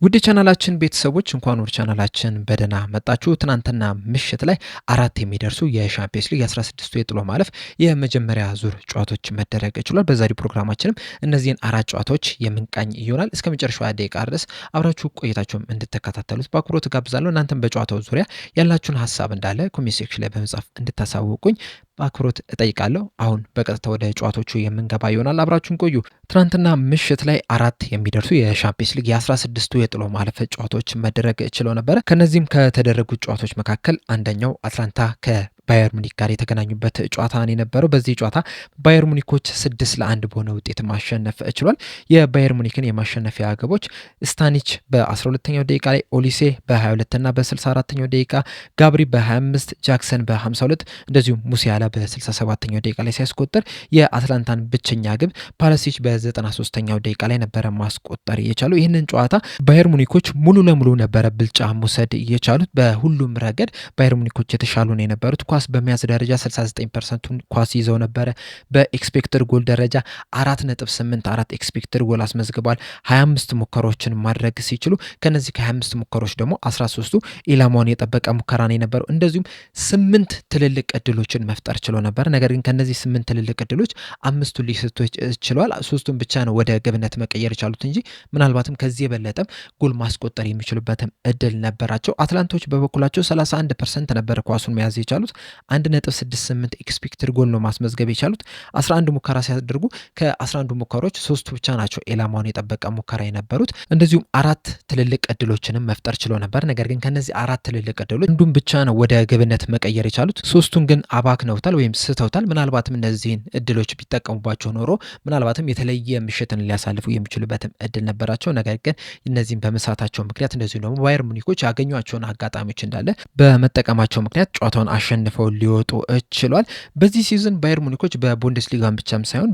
ውድ ቻናላችን ቤተሰቦች እንኳን ወደ ቻናላችን በደህና መጣችሁ። ትናንትና ምሽት ላይ አራት የሚደርሱ የሻምፒየንስ ሊግ 16ቱ የጥሎ ማለፍ የመጀመሪያ ዙር ጨዋታዎች መደረግ ችሏል። በዛሬው ፕሮግራማችንም እነዚህን አራት ጨዋታዎች የምንቃኝ ይሆናል። እስከ መጨረሻው ደቂቃ ድረስ አብራችሁ ቆይታችሁም እንድትከታተሉት በአክብሮት ጋብዛለሁ። እናንተም በጨዋታው ዙሪያ ያላችሁን ሀሳብ እንዳለ ኮሜንት ሴክሽን ላይ በመጻፍ እንድታሳውቁኝ በአክብሮት እጠይቃለሁ። አሁን በቀጥታ ወደ ጨዋታዎቹ የምንገባ ይሆናል። አብራችሁን ቆዩ። ትናንትና ምሽት ላይ አራት የሚደርሱ የሻምፒየንስ ሊግ የ16ቱ የጥሎ ማለፍ ጨዋታዎች መደረግ ችለው ነበረ። ከነዚህም ከተደረጉት ጨዋታዎች መካከል አንደኛው አትላንታ ባየር ሙኒክ ጋር የተገናኙበት ጨዋታ ነው የነበረው። በዚህ ጨዋታ ባየር ሙኒኮች 6-1 በሆነ ውጤት ማሸነፍ ችሏል። የባየር ሙኒክን የማሸነፊያ ግቦች ስታኒች በ12ኛው ደቂቃ ላይ፣ ኦሊሴ በ22 እና በ64ኛው ደቂቃ፣ ጋብሪ በ25፣ ጃክሰን በ52 እንደዚሁም ሙሲያላ በ67ኛው ደቂቃ ላይ ሲያስቆጠር የአትላንታን ብቸኛ ግብ ፓለሲች በ93ኛው ደቂቃ ላይ ነበረ ማስቆጠር የቻለው። ይህንን ጨዋታ ባየር ሙኒኮች ሙሉ ለሙሉ ነበረ ብልጫ መውሰድ የቻሉት። በሁሉም ረገድ ባየር ሙኒኮች የተሻሉ ነው የነበሩት። ኳስ በመያዝ ደረጃ 69% ኳስ ይዘው ነበረ። በኤክስፔክተር ጎል ደረጃ 4.84 ኤክስፔክተር ጎል አስመዝግቧል። 25 ሙከራዎችን ማድረግ ሲችሉ ከነዚህ ከ25 ሙከራዎች ደግሞ 13ቱ ኢላማውን የጠበቀ ሙከራ ነው የነበረው። እንደዚሁም 8 ትልልቅ እድሎችን መፍጠር ችሎ ነበር። ነገር ግን ከነዚህ 8 ትልልቅ እድሎች 5ቱ ሊስቱ ችለዋል። 3ቱን ብቻ ነው ወደ ግብነት መቀየር የቻሉት እንጂ ምናልባትም ከዚህ የበለጠም ጎል ማስቆጠር የሚችሉበትም እድል ነበራቸው። አትላንቶች በበኩላቸው 31% ነበረ ኳሱን መያዝ የቻሉት። 1.68 ኤክስፔክትድ ጎል ነው ማስመዝገብ የቻሉት። 11 ሙከራ ሲያደርጉ ከ11 ሙከራዎች 3ቱ ብቻ ናቸው ኢላማውን የጠበቀ ሙከራ የነበሩት። እንደዚሁም አራት ትልልቅ እድሎችንም መፍጠር ችሎ ነበር። ነገር ግን ከነዚህ አራት ትልልቅ እድሎች አንዱን ብቻ ነው ወደ ግብነት መቀየር የቻሉት። 3ቱን ግን አባክነውታል ወይም ስተውታል። ምናልባትም እነዚህን እድሎች ቢጠቀሙባቸው ኖሮ ምናልባትም የተለየ ምሽትን ሊያሳልፉ የሚችሉበትም እድል ነበራቸው። ነገር ግን እነዚህን በመሳታቸው ምክንያት እንደዚሁም ደግሞ ባየር ሙኒኮች ያገኟቸውን አጋጣሚዎች እንዳለ በመጠቀማቸው ምክንያት ጨዋታውን አሸንፈው ሊወጡ ችሏል። በዚህ ሲዝን ባየር ሙኒኮች በቡንደስሊጋም ብቻም ሳይሆን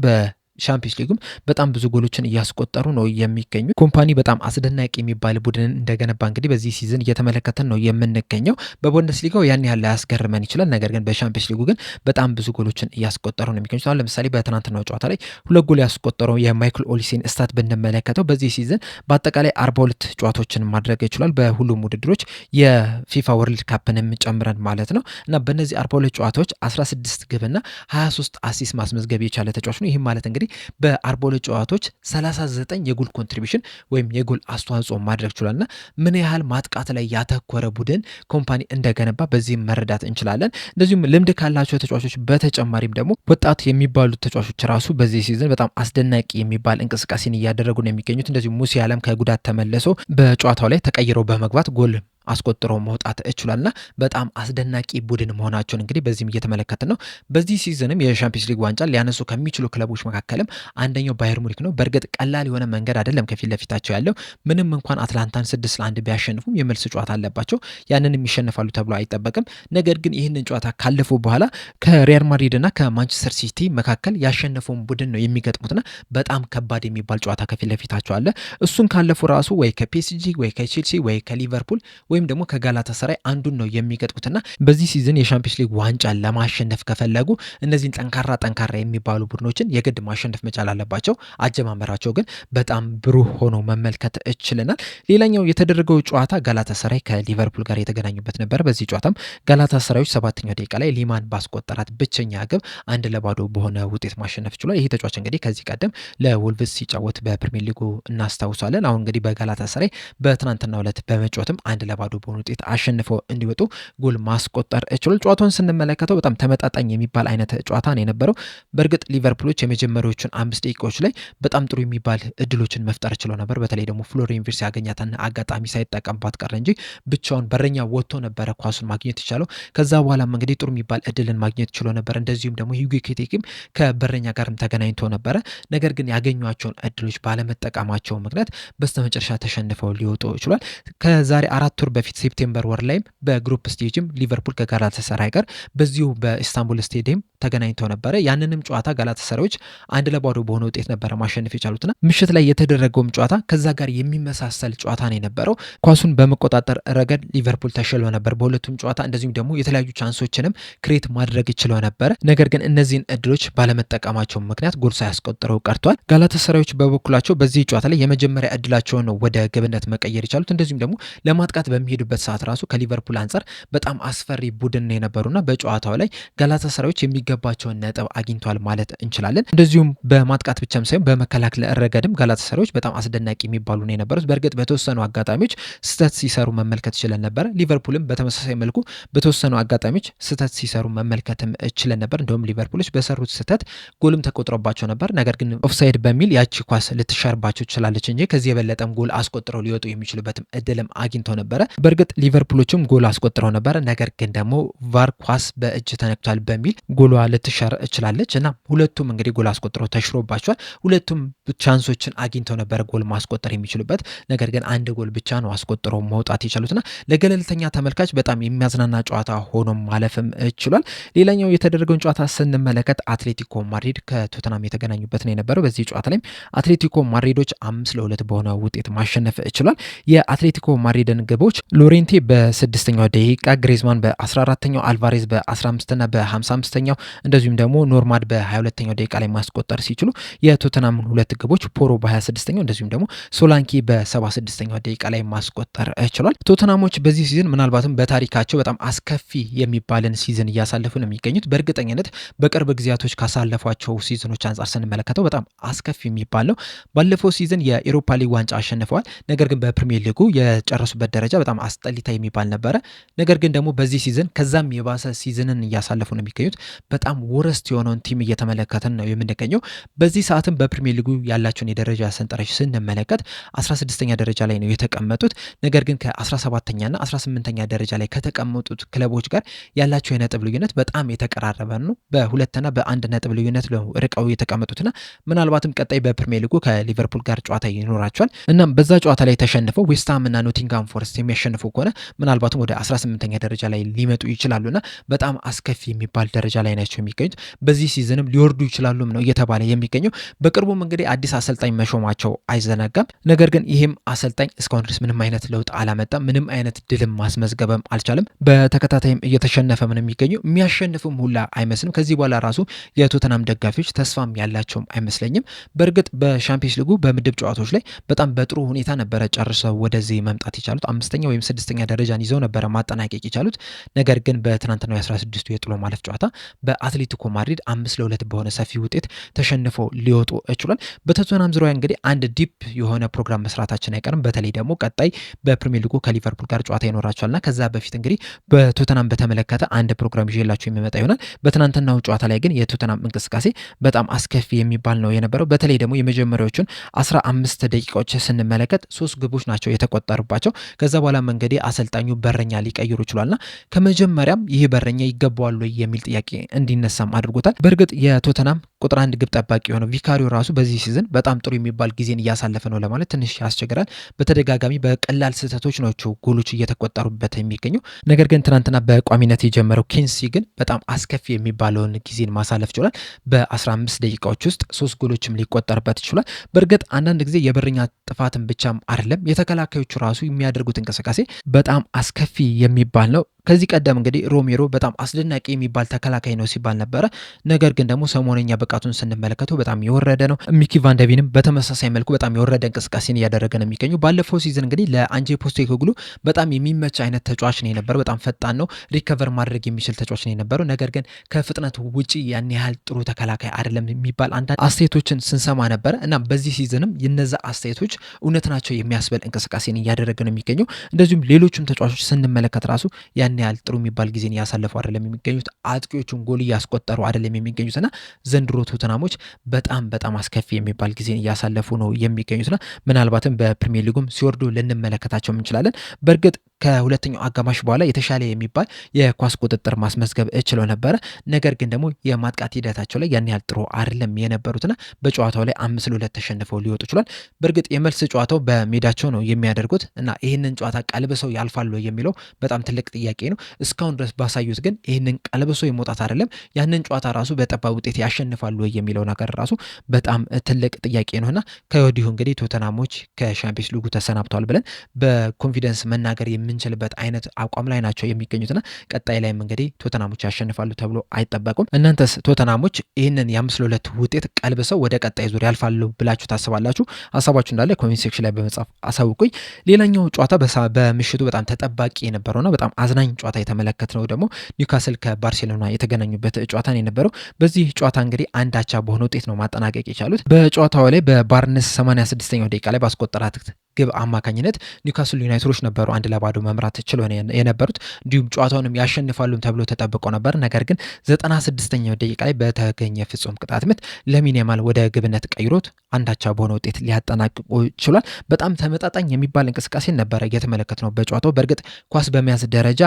ሻምፒዮንስ ሊግም በጣም ብዙ ጎሎችን እያስቆጠሩ ነው የሚገኙ። ኮምፓኒ በጣም አስደናቂ የሚባል ቡድንን እንደገነባ እንግዲህ በዚህ ሲዝን እየተመለከተን ነው የምንገኘው። በቡንደስሊጋው ያን ያህል ላያስገርመን ይችላል። ነገር ግን በሻምፒዮንስ ሊጉ ግን በጣም ብዙ ጎሎችን እያስቆጠሩ ነው የሚገኙት። አሁን ለምሳሌ በትናንትናው ጨዋታ ላይ 2 ጎል ያስቆጠረው የማይክል ኦሊሴን ስታት ብንመለከተው በዚህ ሲዝን በአጠቃላይ 42 ጨዋታዎችን ማድረግ ይችላል በሁሉም ውድድሮች የፊፋ ወርልድ ካፕንም ጨምረን ማለት ነው። እና በእነዚህ 42 ጨዋታዎች 16 ግብና 23 አሲስት ማስመዝገብ የቻለ ተጫዋች ነው። ይህም ማለት እንግዲህ በ42 ጨዋታዎች 39 የጎል ኮንትሪቢሽን ወይም የጎል አስተዋጽኦ ማድረግ ችሏልና ምን ያህል ማጥቃት ላይ ያተኮረ ቡድን ኮምፓኒ እንደገነባ በዚህም መረዳት እንችላለን። እንደዚሁም ልምድ ካላቸው ተጫዋቾች በተጨማሪም ደግሞ ወጣት የሚባሉት ተጫዋቾች ራሱ በዚህ ሲዝን በጣም አስደናቂ የሚባል እንቅስቃሴን እያደረጉ ነው የሚገኙት። እንደዚሁም ሙሲያላም ከጉዳት ተመልሶ በጨዋታው ላይ ተቀይረው በመግባት ጎል አስቆጥሮ መውጣት እችሏልና በጣም አስደናቂ ቡድን መሆናቸውን እንግዲህ በዚህም እየተመለከትን ነው። በዚህ ሲዝንም የሻምፒዮንስ ሊግ ዋንጫ ሊያነሱ ከሚችሉ ክለቦች መካከልም አንደኛው ባየር ሙኒክ ነው። በእርግጥ ቀላል የሆነ መንገድ አይደለም ከፊት ለፊታቸው ያለው። ምንም እንኳን አትላንታን 6-1 ቢያሸንፉም የመልስ ጨዋታ አለባቸው። ያንንም ይሸነፋሉ ተብሎ አይጠበቅም። ነገር ግን ይህንን ጨዋታ ካለፉ በኋላ ከሪያል ማድሪድ እና ከማንቸስተር ሲቲ መካከል ያሸነፈውን ቡድን ነው የሚገጥሙትና በጣም ከባድ የሚባል ጨዋታ ከፊት ለፊታቸው አለ። እሱን ካለፉ ራሱ ወይ ከፒኤስጂ ወይ ከቼልሲ ወይ ከሊቨርፑል ወይም ደግሞ ከጋላታሳራይ አንዱን ነው የሚገጥሙትና በዚህ ሲዝን የሻምፒዮንስ ሊግ ዋንጫ ለማሸነፍ ከፈለጉ እነዚህን ጠንካራ የሚባሉ ቡድኖችን የግድ ማሸነፍ መቻል አለባቸው። አጀማመራቸው ግን በጣም ብሩህ ሆኖ መመልከት እችለናል። ሌላኛው የተደረገው ጨዋታ ጋላታሳራይ ከሊቨርፑል ጋር የተገናኙበት ነበር። በዚህ ጨዋታም ጋላታሳራዮች 7ኛው ደቂቃ ላይ ሊማን ባስቆጠራት ብቸኛ ግብ 1-0 በሆነ ውጤት ማሸነፍ ችሏል። ይህ ተጫዋች እንግዲህ ከዚህ ቀደም ለወልቭስ ሲጫወት በፕሪሚየር ሊጉ እናስታውሳለን። አሁን እንግዲህ በጋላታሳራይ በትናንትናው ዕለት በመጫወትም 1-0 በሆነ ውጤት አሸንፈው እንዲወጡ ጎል ማስቆጠር ችሏል። ጨዋታውን ስንመለከተው በጣም ተመጣጣኝ የሚባል አይነት ጨዋታ ነው የነበረው። በእርግጥ ሊቨርፑሎች የመጀመሪያዎቹን 5 ደቂቃዎች ላይ በጣም ጥሩ የሚባል እድሎችን መፍጠር ችለው ነበር። በተለይ ደግሞ ፍሎሪያን ቪርትዝ ያገኛትን አጋጣሚ ሳይጠቀምባት ቀረ እንጂ ብቻውን በረኛ ወጥቶ ነበረ ኳሱን ማግኘት የቻለው። ከዛ በኋላም እንግዲህ ጥሩ የሚባል እድልን ማግኘት ችሎ ነበር። እንደዚሁም ደግሞ ሂጉ ኤኪቲኬም ከበረኛ ጋርም ተገናኝቶ ነበረ። ነገር ግን ያገኟቸውን እድሎች ባለመጠቀማቸው ምክንያት በስተመጨረሻ ተሸንፈው ሊወጡ ችሏል። ከዛሬ 4 ወር በፊት ሴፕቴምበር ወር ላይም በግሩፕ ስቴጅም ሊቨርፑል ከጋላታሳራይ ጋር በዚሁ በኢስታንቡል ስቴዲየም ተገናኝተው ነበረ። ያንንም ጨዋታ ጋላታሳራዮች 1-2 በሆነ ውጤት ነበረ ማሸነፍ የቻሉትና ምሽት ላይ የተደረገውም ጨዋታ ከዛ ጋር የሚመሳሰል ጨዋታ ነው የነበረው። ኳሱን በመቆጣጠር ረገድ ሊቨርፑል ተሽሎ ነበር በሁለቱም ጨዋታ። እንደዚሁም ደግሞ የተለያዩ ቻንሶችንም ክሬት ማድረግ ይችለው ነበረ። ነገር ግን እነዚህን እድሎች ባለመጠቀማቸው ምክንያት ጎል ሳያስቆጥረው ቀርቷል። ጋላታሳራዮች በበኩላቸው በዚህ ጨዋታ ላይ የመጀመሪያ እድላቸውን ወደ ግብነት መቀየር የቻሉት እንደዚሁም ደግሞ ለማጥቃት በሚሄዱበት ሰዓት ራሱ ከሊቨርፑል አንጻር በጣም አስፈሪ ቡድን ነው የነበሩና በጨዋታው ላይ ጋላታሳራዮች የሚገባቸውን ነጥብ አግኝቷል ማለት እንችላለን። እንደዚሁም በማጥቃት ብቻም ሳይሆን በመከላከል ረገድም ጋላታሳራዮች በጣም አስደናቂ የሚባሉ ነው የነበሩት። በእርግጥ በተወሰኑ አጋጣሚዎች ስህተት ሲሰሩ መመልከት ችለን ነበር። ሊቨርፑልም በተመሳሳይ መልኩ በተወሰኑ አጋጣሚዎች ስህተት ሲሰሩ መመልከትም ችለን ነበር። እንደውም ሊቨርፑሎች በሰሩት ስህተት ጎልም ተቆጥሮባቸው ነበር። ነገር ግን ኦፍሳይድ በሚል ያቺ ኳስ ልትሻርባቸው ትችላለች እንጂ ከዚህ የበለጠም ጎል አስቆጥረው ሊወጡ የሚችሉበትም እድልም አግኝተው ነበረ። በእርግጥ ሊቨርፑሎችም ጎል አስቆጥረው ነበረ። ነገር ግን ደግሞ ቫር ኳስ በእጅ ተነክቷል በሚል ጎሏ ልትሻር እችላለች እና ሁለቱም እንግዲህ ጎል አስቆጥረው ተሽሮባቸዋል። ሁለቱም ቻንሶችን አግኝተው ነበረ ጎል ማስቆጠር የሚችሉበት። ነገር ግን አንድ ጎል ብቻ ነው አስቆጥረው መውጣት የቻሉትና ለገለልተኛ ተመልካች በጣም የሚያዝናና ጨዋታ ሆኖ ማለፍም ችሏል። ሌላኛው የተደረገውን ጨዋታ ስንመለከት አትሌቲኮ ማድሪድ ከቶተናም የተገናኙበት ነው የነበረው። በዚህ ጨዋታ ላይም አትሌቲኮ ማድሪዶች 5-2 በሆነ ውጤት ማሸነፍ ችሏል። የአትሌቲኮ ማድሪድን ግቦች ሎሬንቴ በ6ኛው ደቂቃ፣ ግሬዝማን በ14ኛው፣ አልቫሬዝ በ15ና በ55ኛው እንደዚሁም ደግሞ ኖርማድ በ22ኛው ደቂቃ ላይ ማስቆጠር ሲችሉ የቶተናምን ሁለት ግቦች ፖሮ በ26ኛው እንደዚሁም ደግሞ ሶላንኪ በ76ኛው ደቂቃ ላይ ማስቆጠር ችሏል። ቶተናሞች በዚህ ሲዝን ምናልባትም በታሪካቸው በጣም አስከፊ የሚባልን ሲዝን እያሳለፉ ነው የሚገኙት። በእርግጠኝነት በቅርብ ጊዜያቶች ካሳለፏቸው ሲዝኖች አንጻር ስንመለከተው በጣም አስከፊ የሚባል ነው። ባለፈው ሲዝን የኤሮፓ ሊግ ዋንጫ አሸንፈዋል። ነገር ግን በፕሪሚየር ሊጉ የጨረሱበት ደረጃ በጣም አስጠሊታ የሚባል ነበረ። ነገር ግን ደግሞ በዚህ ሲዝን ከዛም የባሰ ሲዝንን እያሳለፉ ነው የሚገኙት። በጣም ወረስት የሆነውን ቲም እየተመለከትን ነው የምንገኘው። በዚህ ሰዓትም በፕሪሚየር ሊጉ ያላቸውን የደረጃ ሰንጠረዥ ስንመለከት 16ኛ ደረጃ ላይ ነው የተቀመጡት። ነገር ግን ከ17ኛና 18ኛ ደረጃ ላይ ከተቀመጡት ክለቦች ጋር ያላቸው የነጥብ ልዩነት በጣም የተቀራረበ ነው። በሁለትና በአንድ ነጥብ ልዩነት ርቀው የተቀመጡትና ምናልባትም ቀጣይ በፕሪሚየር ሊጉ ከሊቨርፑል ጋር ጨዋታ ይኖራቸዋል። እናም በዛ ጨዋታ ላይ ተሸንፈው ዌስትሃም እና ኖቲንጋም ፎረስት የሚያሸንፉ ከሆነ ምናልባትም ወደ 18ኛ ደረጃ ላይ ሊመጡ ይችላሉና በጣም አስከፊ የሚባል ደረጃ ላይ ናቸው የሚገኙት። በዚህ ሲዝንም ሊወርዱ ይችላሉም ነው እየተባለ የሚገኘው። በቅርቡም እንግዲህ አዲስ አሰልጣኝ መሾማቸው አይዘነጋም። ነገር ግን ይህም አሰልጣኝ እስካሁን ድረስ ምንም አይነት ለውጥ አላመጣም። ምንም አይነት ድልም ማስመዝገበም አልቻለም። በተከታታይም እየተሸነፈ ምን የሚገኘው የሚያሸንፍም ሁላ አይመስልም። ከዚህ በኋላ ራሱ የቶተናም ደጋፊዎች ተስፋም ያላቸውም አይመስለኝም። በእርግጥ በሻምፒየንስ ሊጉ በምድብ ጨዋታዎች ላይ በጣም በጥሩ ሁኔታ ነበረ ጨርሰው ወደዚህ መምጣት የቻሉት። 5ኛ ወይም 6ኛ ደረጃን ይዘው ነበረ ማጠናቀቅ የቻሉት። ነገር ግን በትናንትናው የ16ቱ የጥሎ ማለፍ ጨዋታ በአትሌቲኮ ማድሪድ 5-2 በሆነ ሰፊ ውጤት ተሸንፈው ሊወጡ ችሏል። በቶተናም ዙሪያ እንግዲህ አንድ ዲፕ የሆነ ፕሮግራም መስራታችን አይቀርም። በተለይ ደግሞ ቀጣይ በፕሪሚየር ሊጉ ከሊቨርፑል ጋር ጨዋታ ይኖራቸዋልና ከዛ በፊት እንግዲህ በቶተናም በተመለከተ አንድ ፕሮግራም ይዤላችሁ የሚመጣ ይሆናል። በትናንትናው ጨዋታ ላይ ግን የቶተናም እንቅስቃሴ በጣም አስከፊ የሚባል ነው የነበረው። በተለይ ደግሞ የመጀመሪያዎቹን 15 ደቂቃዎች ስንመለከት 3 ግቦች ናቸው የተቆጠሩባቸው። ከዛ በኋላ እንግዲህ አሰልጣኙ በረኛ ሊቀይሩ ይችላልና ከመጀመሪያም ይህ በረኛ ይገባዋል የሚል ጥያቄ እንዲነሳም አድርጎታል። በእርግጥ የቶተናም ቁጥር 1 ግብ ጠባቂ የሆነው ቪካሪዮ ራሱ በዚህ ሲዝን በጣም ጥሩ የሚባል ጊዜን እያሳለፈ ነው ለማለት ትንሽ ያስቸግራል። በተደጋጋሚ በቀላል ስህተቶች ናቸው ጎሎች እየተቆጠሩበት የሚገኘው። ነገር ግን ትናንትና በቋሚነት የጀመረው ኬንሲ ግን በጣም አስከፊ የሚባለውን ጊዜን ማሳለፍ ችሏል። በ15 ደቂቃዎች ውስጥ 3 ጎሎችም ሊቆጠርበት ይችላል። በእርግጥ አንዳንድ ጊዜ የበረኛ ጥፋትን ብቻም አይደለም የተከላካዮቹ ራሱ የሚያደርጉት እንቅስቃሴ በጣም አስከፊ የሚባል ነው። ከዚህ ቀደም እንግዲህ ሮሜሮ በጣም አስደናቂ የሚባል ተከላካይ ነው ሲባል ነበረ። ነገር ግን ደግሞ ሰሞነኛ ብቃቱን ስንመለከተው በጣም የወረደ ነው። ሚኪ ቫንደቪንም በተመሳሳይ መልኩ በጣም የወረደ እንቅስቃሴን እያደረገ ነው የሚገኙ። ባለፈው ሲዝን እንግዲህ ለአንጄ ፖስቴኮግሉ በጣም የሚመች አይነት ተጫዋች ነው የነበረው። በጣም ፈጣን ነው፣ ሪከቨር ማድረግ የሚችል ተጫዋች ነው የነበረው። ነገር ግን ከፍጥነት ውጪ ያን ያህል ጥሩ ተከላካይ አይደለም የሚባል አንዳንድ አስተያየቶችን ስንሰማ ነበረ እና በዚህ ሲዝንም የነዛ አስተያየቶች እውነት ናቸው የሚያስበል እንቅስቃሴን እያደረገ ነው የሚገኘው። እንደዚሁም ሌሎችም ተጫዋቾች ስንመለከት ራሱ ያን ያን ያህል ጥሩ የሚባል ጊዜን እያሳለፉ አይደለም የሚገኙት። አጥቂዎቹን ጎል እያስቆጠሩ አይደለም የሚገኙትና ዘንድሮ ቶተናሞች በጣም አስከፊ የሚባል ጊዜን እያሳለፉ ነው የሚገኙትና ምናልባትም በፕሪሚየር ሊጉም ሲወርዱ ልንመለከታቸው እንችላለን። በእርግጥ ከሁለተኛው አጋማሽ በኋላ የተሻለ የሚባል የኳስ ቁጥጥር ማስመዝገብ ችለው ነበረ። ነገር ግን ደግሞ የማጥቃት ሂደታቸው ላይ ያን ያህል ጥሩ አይደለም የነበሩትና በጨዋታው ላይ 5-2 ተሸንፈው ሊወጡ ችሏል። በእርግጥ የመልስ ጨዋታው በሜዳቸው ነው የሚያደርጉት እና ይህንን ጨዋታ ቀልብሰው ያልፋሉ የሚለው በጣም ትልቅ ጥያቄ ነው። እስካሁን ድረስ ባሳዩት ግን ይህንን ቀልብሰው የመውጣት አይደለም ያንን ጨዋታ ራሱ በጠባብ ውጤት ያሸንፋሉ የሚለው ነገር ራሱ በጣም ትልቅ ጥያቄ ነውና ከወዲሁ እንግዲህ ቶተናሞች ከሻምፒዮንስ ሊጉ ተሰናብተዋል ብለን በኮንፊደንስ መናገር የምንችልበት አይነት አቋም ላይ ናቸው የሚገኙትና ቀጣይ ላይም እንግዲህ ቶተናሞች ያሸንፋሉ ተብሎ አይጠበቁም። እናንተስ ቶተናሞች ይህንን የ5-2 ውጤት ቀልብሰው ወደ ቀጣይ ዙር ያልፋሉ ብላችሁ ታስባላችሁ? ሀሳባችሁ እንዳለ ኮሜንት ሴክሽን ላይ በመጻፍ አሳውቁኝ። ሌላኛው ጨዋታ በምሽቱ በጣም ተጠባቂ የነበረውና በጣም አዝናኝ ጨዋታ የተመለከትነው ደግሞ ኒውካስል ከባርሴሎና የተገናኙበት ጨዋታ ነው የነበረው። በዚህ ጨዋታ እንግዲህ አንድ አቻ በሆነ ውጤት ነው ማጠናቀቅ የቻሉት። በጨዋታው ላይ በባርነስ 86ኛው ደቂቃ ላይ ባስቆጠራት ግብ አማካኝነት ኒውካስል ዩናይትዶች ነበሩ 1-0 መምራት ችለው የነበሩት። እንዲሁም ጨዋታውንም ያሸንፋሉ ተብሎ ተጠብቆ ነበር። ነገር ግን 96ኛው ደቂቃ ላይ በተገኘ ፍጹም ቅጣት ምት ላሚን ያማል ወደ ግብነት ቀይሮት አንድ አቻ በሆነ ውጤት ሊያጠናቅቁ ችሏል። በጣም ተመጣጣኝ የሚባል እንቅስቃሴ ነበረ የተመለከትነው በጨዋታው። በእርግጥ ኳስ በመያዝ ደረጃ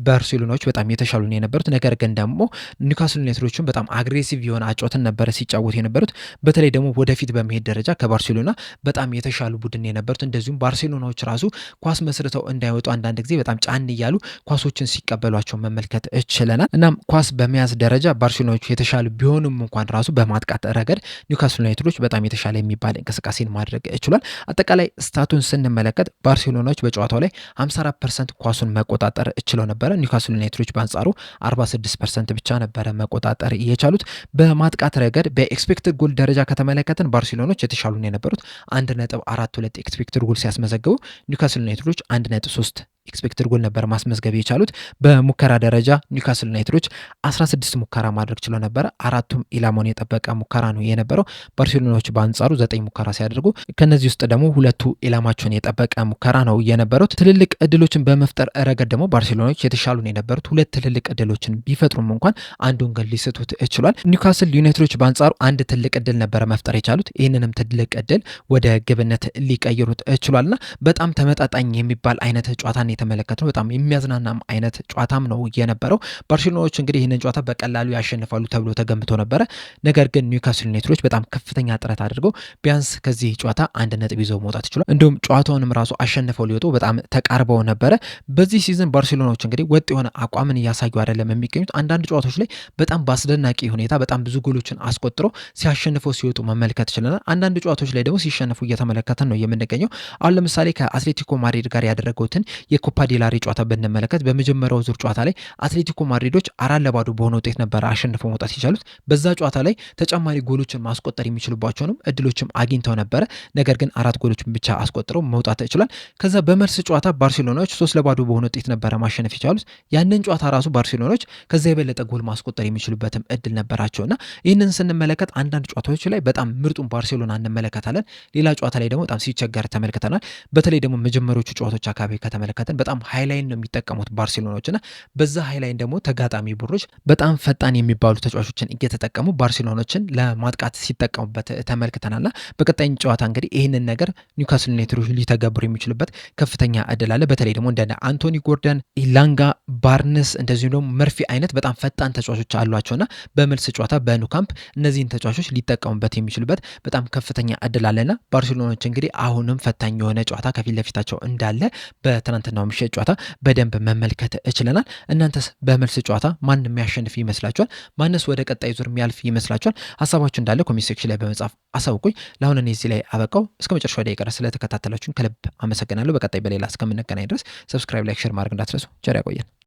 ባርሴሎናዎች በጣም የተሻሉ ነው የነበሩት። ነገር ግን ደግሞ ኒውካስል ዩናይትዶችን በጣም አግሬሲቭ የሆነ አጨዋወትን ነበረ ሲጫወቱ የነበሩት። በተለይ ደግሞ ወደፊት በመሄድ ደረጃ ከባርሴሎና በጣም የተሻሉ ቡድን የነበሩት። እንደዚሁም ባርሴሎናዎች ራሱ ኳስ መስርተው እንዳይወጡ አንዳንድ ጊዜ በጣም ጫን እያሉ ኳሶችን ሲቀበሏቸው መመልከት ችለናል። እናም ኳስ በመያዝ ደረጃ ባርሴሎናዎች የተሻሉ ቢሆኑም እንኳን ራሱ በማጥቃት ረገድ ኒውካስል ዩናይትዶች በጣም የተሻለ የሚባል እንቅስቃሴን ማድረግ ችሏል። አጠቃላይ ስታቱን ስንመለከት ባርሴሎናዎች በጨዋታው ላይ 54% ኳሱን መቆጣጠር ችለው ነበረ። ኒውካስል ዩናይትዶች በአንጻሩ 46% ብቻ ነበረ መቆጣጠር የቻሉት። በማጥቃት ረገድ በኤክስፔክትድ ጎል ደረጃ ከተመለከትን ባርሴሎናዎች የተሻሉ ነው የነበሩት 1.42 ኤክስፔክትድ ጎል ሲያስመዘግቡ ኒውካስል ዩናይትዶች 1.3 ኤክስፔክትድ ጎል ነበር ማስመዝገብ የቻሉት። በሙከራ ደረጃ ኒውካስል ዩናይትዶች 16 ሙከራ ማድረግ ችሎ ነበረ። አራቱም ኢላማውን የጠበቀ ሙከራ ነው የነበረው። ባርሴሎናዎች በአንጻሩ 9 ሙከራ ሲያደርጉ ከነዚህ ውስጥ ደግሞ ሁለቱ ኢላማቸውን የጠበቀ ሙከራ ነው የነበሩት። ትልልቅ እድሎችን በመፍጠር ረገድ ደግሞ ባርሴሎናዎች የተሻሉ ነው የነበሩት። ሁለት ትልልቅ እድሎችን ቢፈጥሩም እንኳን አንዱን ግን ሊስቱት ችሏል። ኒውካስል ዩናይትዶች በአንጻሩ አንድ ትልቅ እድል ነበረ መፍጠር የቻሉት። ይህንንም ትልቅ እድል ወደ ግብነት ሊቀይሩት ችሏልና በጣም ተመጣጣኝ የሚባል አይነት ጨዋታ የተመለከተው በጣም የሚያዝናናም አይነት ጨዋታም ነው የነበረው። ባርሴሎናዎች እንግዲህ ይህንን ጨዋታ በቀላሉ ያሸንፋሉ ተብሎ ተገምቶ ነበረ። ነገር ግን ኒውካስል ዩናይትዶች በጣም ከፍተኛ ጥረት አድርገው ቢያንስ ከዚህ ጨዋታ 1 ነጥብ ይዘው መውጣት ይችላል። እንዲሁም ጨዋታውንም ራሱ አሸንፈው ሊወጡ በጣም ተቃርበው ነበረ። በዚህ ሲዝን ባርሴሎናዎች እንግዲህ ወጥ የሆነ አቋምን እያሳዩ አይደለም የሚገኙት። አንዳንድ ጨዋታዎች ላይ በጣም በአስደናቂ ሁኔታ በጣም ብዙ ጎሎችን አስቆጥረው ሲያሸንፈው ሲወጡ መመልከት ይችላል። አንዳንድ ጨዋታዎች ላይ ደግሞ ሲሸነፉ እየተመለከተን ነው የምንገኘው። አሁን ለምሳሌ ከአትሌቲኮ ማድሪድ ጋር ያደረጉትን የኮፓ ዴላሪ ጨዋታ ብንመለከት በመጀመሪያው ዙር ጨዋታ ላይ አትሌቲኮ ማድሪዶች 4-0 በሆነ ውጤት ነበር አሸንፈው መውጣት የቻሉት። በዛ ጨዋታ ላይ ተጨማሪ ጎሎችን ማስቆጠር የሚችሉባቸውንም እድሎችም አግኝተው ነበረ። ነገር ግን 4 ጎሎችን ብቻ አስቆጥረው መውጣት ይችላል። ከዛ በመልስ ጨዋታ ባርሴሎናዎች 3-0 በሆነ ውጤት ነበረ ማሸነፍ የቻሉት። ያንን ጨዋታ ራሱ ባርሴሎናዎች ከዛ የበለጠ ጎል ማስቆጠር የሚችሉበትም እድል ነበራቸውና ይህንን ስንመለከት አንዳንድ ጨዋታዎች ላይ በጣም ምርጡን ባርሴሎና እንመለከታለን። ሌላ ጨዋታ ላይ ደግሞ በጣም ሲቸገር ተመልክተናል። በተለይ ደግሞ መጀመሪያዎቹ ጨዋታዎች አካባቢ ከተመለከተን በጣም ሃይላይን ነው የሚጠቀሙት ባርሴሎናዎች እና በዛ ሃይላይን ደግሞ ተጋጣሚ ቡድኖች በጣም ፈጣን የሚባሉ ተጫዋቾችን እየተጠቀሙ ባርሴሎናዎችን ለማጥቃት ሲጠቀሙበት ተመልክተናልና በቀጣይ ጨዋታ እንግዲህ ይህንን ነገር ኒውካስል ዩናይትዶች ሊተገብሩ የሚችሉበት ከፍተኛ እድል አለ። በተለይ ደግሞ እንደ አንቶኒ ጎርደን፣ ኢላንጋ፣ ባርነስ እንደዚሁም ደግሞ መርፊ አይነት በጣም ፈጣን ተጫዋቾች አሏቸውና በመልስ ጨዋታ በኑ ካምፕ እነዚህን ተጫዋቾች ሊጠቀሙበት የሚችሉበት በጣም ከፍተኛ እድል አለና ባርሴሎናዎች እንግዲህ አሁንም ፈታኝ የሆነ ጨዋታ ከፊት ለፊታቸው እንዳለ በትናንትናው ምሽት ጨዋታ በደንብ መመልከት ችለናል። እናንተስ በመልስ ጨዋታ ማን የሚያሸንፍ ይመስላችኋል? ማንስ ወደ ቀጣይ ዙር የሚያልፍ ይመስላችኋል? ሀሳባችሁ እንዳለ ኮሜንት ሴክሽን ላይ በመጻፍ አሳውቁኝ። ለአሁን እኔ እዚህ ላይ አበቃው። እስከ መጨረሻው ደቂቃ ስለተከታተላችሁን ከልብ አመሰግናለሁ። በቀጣይ በሌላ እስከምንገናኝ ድረስ ሰብስክራይብ፣ ላይክ፣ ሼር ማድረግ እንዳትረሱ። ቸር ያቆየን።